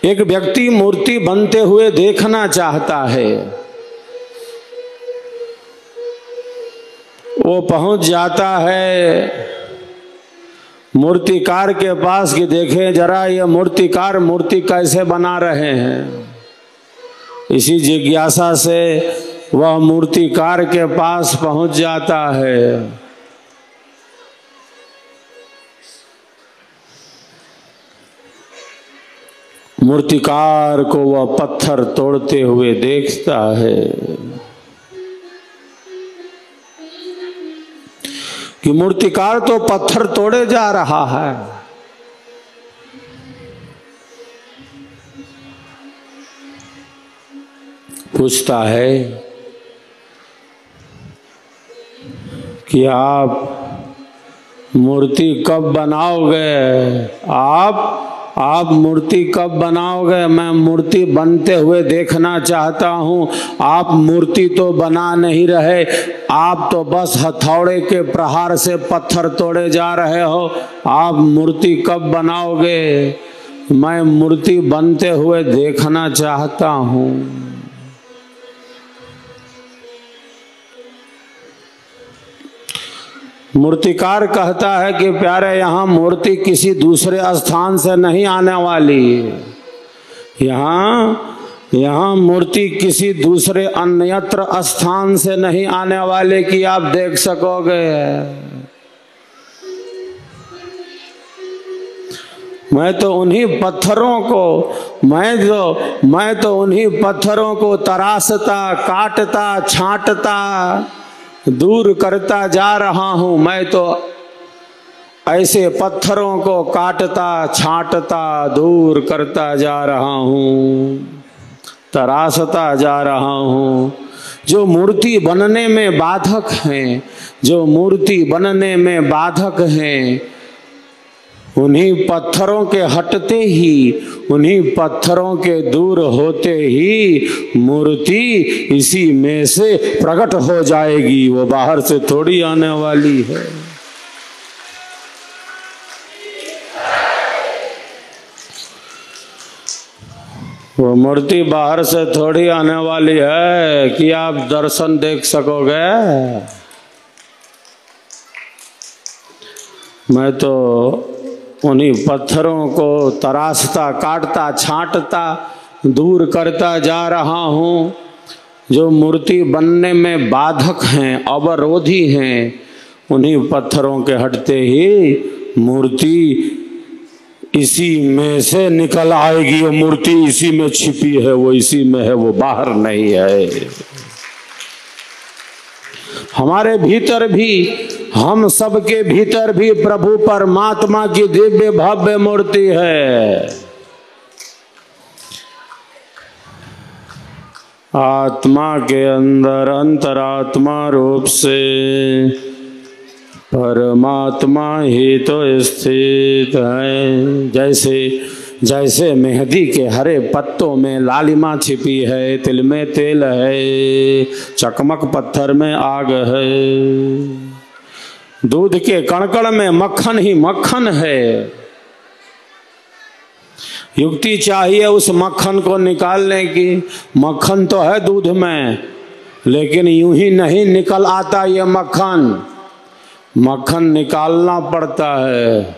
एक व्यक्ति मूर्ति बनते हुए देखना चाहता है, वो पहुंच जाता है मूर्तिकार के पास कि देखें जरा ये मूर्तिकार मूर्ति कैसे बना रहे हैं। इसी जिज्ञासा से वह मूर्तिकार के पास पहुंच जाता है। मूर्तिकार को वह पत्थर तोड़ते हुए देखता है कि मूर्तिकार तो पत्थर तोड़े जा रहा है। पूछता है कि आप मूर्ति कब बनाओगे? आप मूर्ति कब बनाओगे? मैं मूर्ति बनते हुए देखना चाहता हूँ। आप मूर्ति तो बना नहीं रहे, आप तो बस हथौड़े के प्रहार से पत्थर तोड़े जा रहे हो। आप मूर्ति कब बनाओगे? मैं मूर्ति बनते हुए देखना चाहता हूँ। मूर्तिकार कहता है कि प्यारे, यहाँ मूर्ति किसी दूसरे स्थान से नहीं आने वाली। यहाँ मूर्ति किसी दूसरे अन्यत्र स्थान से नहीं आने वाले कि आप देख सकोगे। मैं तो उन्हीं पत्थरों को तराशता, काटता, छांटता, दूर करता जा रहा हूं। मैं तो ऐसे पत्थरों को काटता, छांटता, दूर करता जा रहा हूं, तराशता जा रहा हूं। जो मूर्ति बनने में बाधक हैं, जो मूर्ति बनने में बाधक हैं, उन्हीं पत्थरों के हटते ही, उन्हीं पत्थरों के दूर होते ही मूर्ति इसी में से प्रकट हो जाएगी। वो बाहर से थोड़ी आने वाली है। वो मूर्ति बाहर से थोड़ी आने वाली है कि आप दर्शन देख सकोगे। मैं तो उन्हीं पत्थरों को तराशता, काटता, छांटता, दूर करता जा रहा हूँ। जो मूर्ति बनने में बाधक हैं, अवरोधी हैं, उन्हीं पत्थरों के हटते ही मूर्ति इसी में से निकल आएगी। वो मूर्ति इसी में छिपी है, वो इसी में है, वो बाहर नहीं है। हमारे भीतर भी, हम सबके भीतर भी प्रभु परमात्मा की दिव्य भव्य मूर्ति है। आत्मा के अंदर अंतरात्मा रूप से परमात्मा ही तो स्थित है। जैसे मेहंदी के हरे पत्तों में लालिमा छिपी है, तिल में तेल है, चकमक पत्थर में आग है, दूध के कणकण में मक्खन ही मक्खन है। युक्ति चाहिए उस मक्खन को निकालने की। मक्खन तो है दूध में, लेकिन यूं ही नहीं निकल आता ये मक्खन। मक्खन निकालना पड़ता है,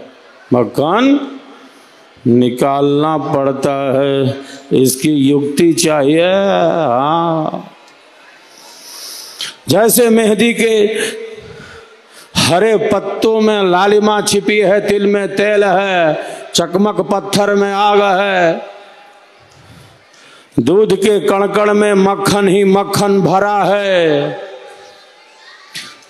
मक्खन निकालना पड़ता है। इसकी युक्ति चाहिए। हाँ, जैसे मेहंदी के हरे पत्तों में लालिमा छिपी है, तिल में तेल है, चकमक पत्थर में आग है, दूध के कणकण में मक्खन ही मक्खन भरा है,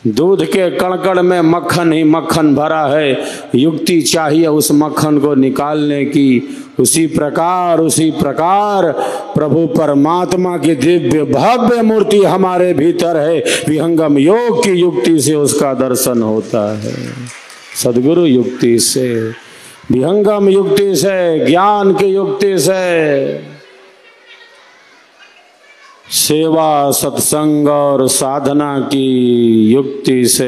दूध के कणकण में मक्खन ही मक्खन भरा है। युक्ति चाहिए उस मक्खन को निकालने की। उसी प्रकार प्रभु परमात्मा की दिव्य भव्य मूर्ति हमारे भीतर है। विहंगम योग की युक्ति से उसका दर्शन होता है, सद्गुरु युक्ति से, विहंगम युक्ति से, ज्ञान की युक्ति से, सेवा, सत्संग और साधना की युक्ति से।